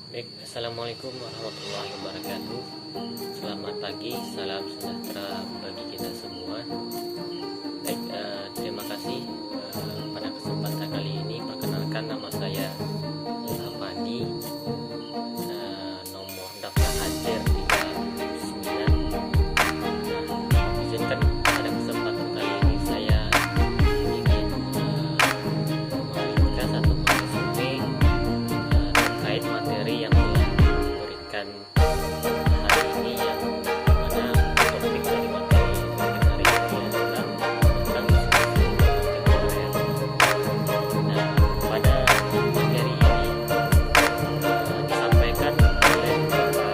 Baik, assalamualaikum warahmatullahi wabarakatuh. Selamat pagi, salam sejahtera bagi kita semua. Baik, terima kasih pada kesempatan kali ini. Perkenalkan, nama saya Afandi. Nomor daftar hadir 39. Izinkan pada kesempatan kali ini saya ingin meringkas atau meresume terkait materi yang telah diberikan hari ini, yang mana topik dari materi hari ini adalah tentang diskusi kontemporer. Nah, pada materi ini disampaikan oleh Bapak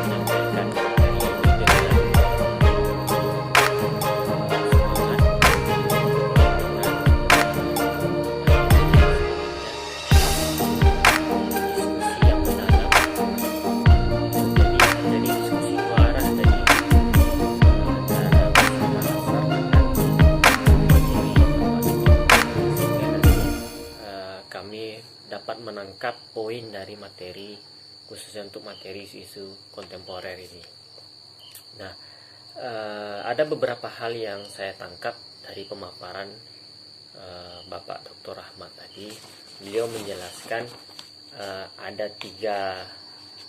menyampaikan materi ini dengan semangat, diskusi yang mendalam. Jadi terjadi diskusi dua arah tadi, antara masyarakat dengan materi sehingga nanti kami dapat menangkap poin dari materi, khususnya untuk materi isu kontemporer ini. Nah, ada beberapa hal yang saya tangkap dari pemaparan Bapak Dr. Rahmat tadi. Beliau menjelaskan ada tiga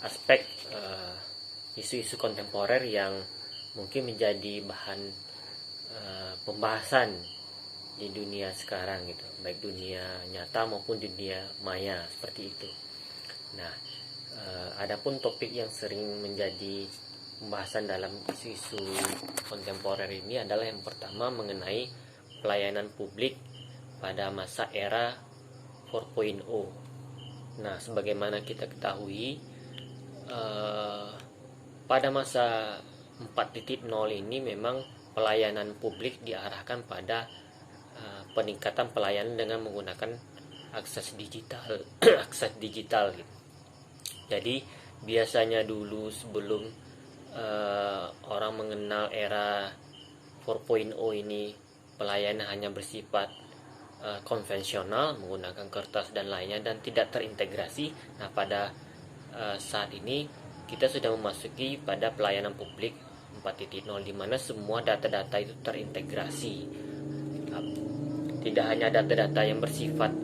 aspek isu-isu kontemporer yang mungkin menjadi bahan pembahasan di dunia sekarang gitu, baik dunia nyata maupun dunia maya, seperti itu. Nah, adapun topik yang sering menjadi pembahasan dalam isu-isu kontemporer ini adalah yang pertama mengenai pelayanan publik pada masa era 4.0. Nah, sebagaimana kita ketahui, pada masa 4.0 ini memang pelayanan publik diarahkan pada peningkatan pelayanan dengan menggunakan akses digital, akses digital gitu. Jadi biasanya dulu sebelum orang mengenal era 4.0 ini, pelayanan hanya bersifat konvensional, menggunakan kertas dan lainnya dan tidak terintegrasi. Nah, pada saat ini kita sudah memasuki pada pelayanan publik 4.0, di mana semua data-data itu terintegrasi. Tidak hanya data-data yang bersifat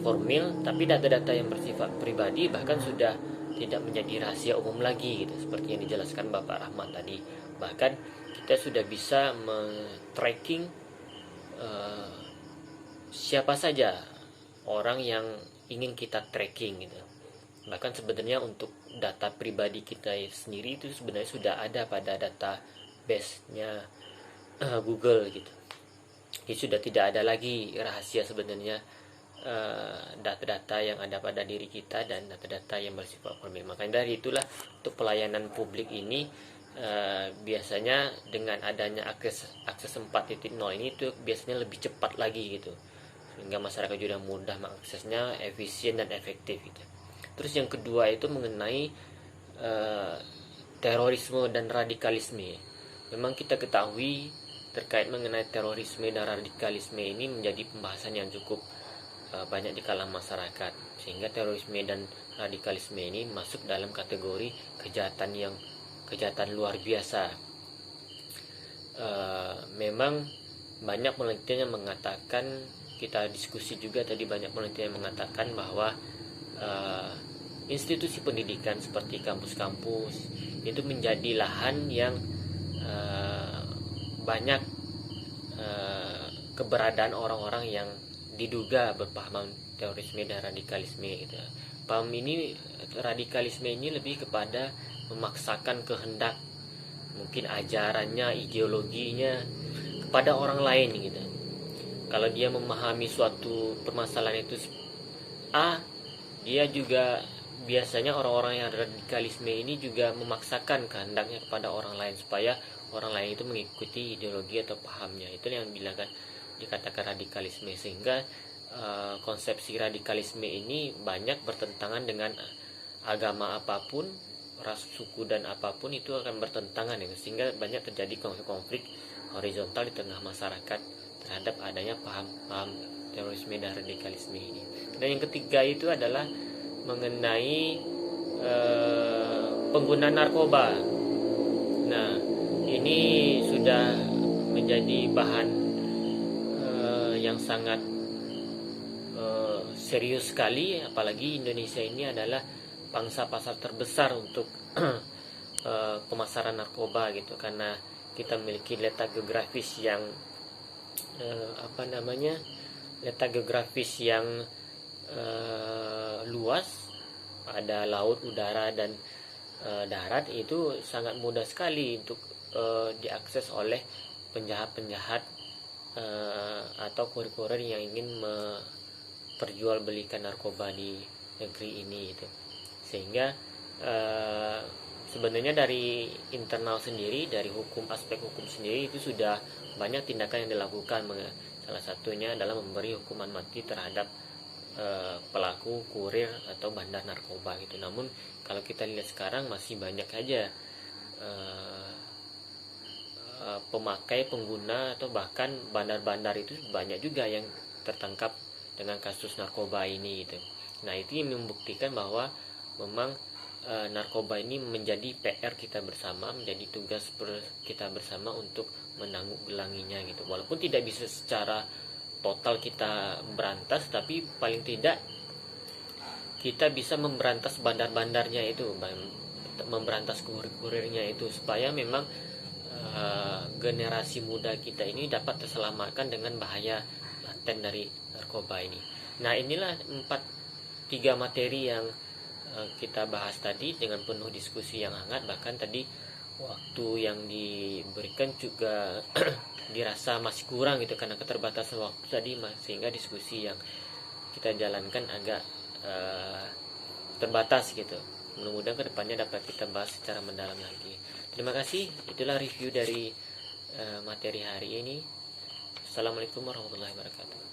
formil, tapi data-data yang bersifat pribadi bahkan sudah tidak menjadi rahasia umum lagi gitu, seperti yang dijelaskan Bapak Rahmat tadi. Bahkan kita sudah bisa men-tracking siapa saja orang yang ingin kita tracking gitu. Bahkan sebenarnya untuk data pribadi kita sendiri itu sebenarnya sudah ada pada database-nya Google gitu. Jadi sudah tidak ada lagi rahasia sebenarnya data-data yang ada pada diri kita dan data-data yang bersifat formil. Makanya dari itulah untuk pelayanan publik ini biasanya dengan adanya akses 4.0 ini itu biasanya lebih cepat lagi gitu, sehingga masyarakat juga mudah mengaksesnya, efisien dan efektif gitu. Terus yang kedua itu mengenai terorisme dan radikalisme. Memang kita ketahui terkait mengenai terorisme dan radikalisme ini menjadi pembahasan yang cukup banyak di kalangan masyarakat, sehingga terorisme dan radikalisme ini masuk dalam kategori kejahatan luar biasa. Memang banyak penelitian yang mengatakan, kita diskusi juga tadi, banyak penelitian yang mengatakan bahwa institusi pendidikan seperti kampus-kampus itu menjadi lahan yang banyak keberadaan orang-orang yang diduga berpaham terorisme dan radikalisme gitu. Paham ini, radikalisme ini lebih kepada memaksakan kehendak, mungkin ajarannya, ideologinya kepada orang lain gitu. Kalau dia memahami suatu permasalahan itu A, dia juga biasanya orang-orang yang radikalisme ini juga memaksakan kehendaknya kepada orang lain supaya orang lain itu mengikuti ideologi atau pahamnya. Itu yang dikatakan radikalisme, sehingga konsepsi radikalisme ini banyak bertentangan dengan agama apapun, ras, suku dan apapun itu akan bertentangan ya, sehingga banyak terjadi konflik horizontal di tengah masyarakat terhadap adanya paham-paham terorisme dan radikalisme ini. Dan yang ketiga itu adalah mengenai penggunaan narkoba. Nah, ini sudah menjadi bahan yang sangat serius sekali, apalagi Indonesia ini adalah pangsa pasar terbesar untuk pemasaran narkoba gitu, karena kita memiliki letak geografis yang letak geografis yang luas, ada laut, udara, dan darat. Itu sangat mudah sekali untuk diakses oleh penjahat-penjahat atau kurir-kurir yang ingin memperjualbelikan narkoba di negeri ini gitu. Sehingga sebenarnya dari internal sendiri, dari aspek hukum sendiri, itu sudah banyak tindakan yang dilakukan. Salah satunya adalah memberi hukuman mati terhadap pelaku kurir atau bandar narkoba gitu. Namun kalau kita lihat sekarang masih banyak aja pemakai, pengguna, atau bahkan bandar-bandar itu banyak juga yang tertangkap dengan kasus narkoba ini gitu. Nah, itu yang membuktikan bahwa memang narkoba ini menjadi PR kita bersama, menjadi tugas kita bersama untuk menanggulanginya gitu. Walaupun tidak bisa secara total kita berantas, tapi paling tidak kita bisa memberantas bandar-bandarnya itu, memberantas kurir-kurirnya itu, supaya memang generasi muda kita ini dapat terselamatkan dengan bahaya laten dari narkoba ini. Nah, inilah 3 materi yang kita bahas tadi dengan penuh diskusi yang hangat. Bahkan tadi waktu yang diberikan juga dirasa masih kurang gitu, karena keterbatasan waktu tadi, sehingga diskusi yang kita jalankan agak terbatas gitu. Mudah-mudahan kedepannya dapat kita bahas secara mendalam lagi. Terima kasih. Itulah review dari materi hari ini. Assalamualaikum warahmatullahi wabarakatuh.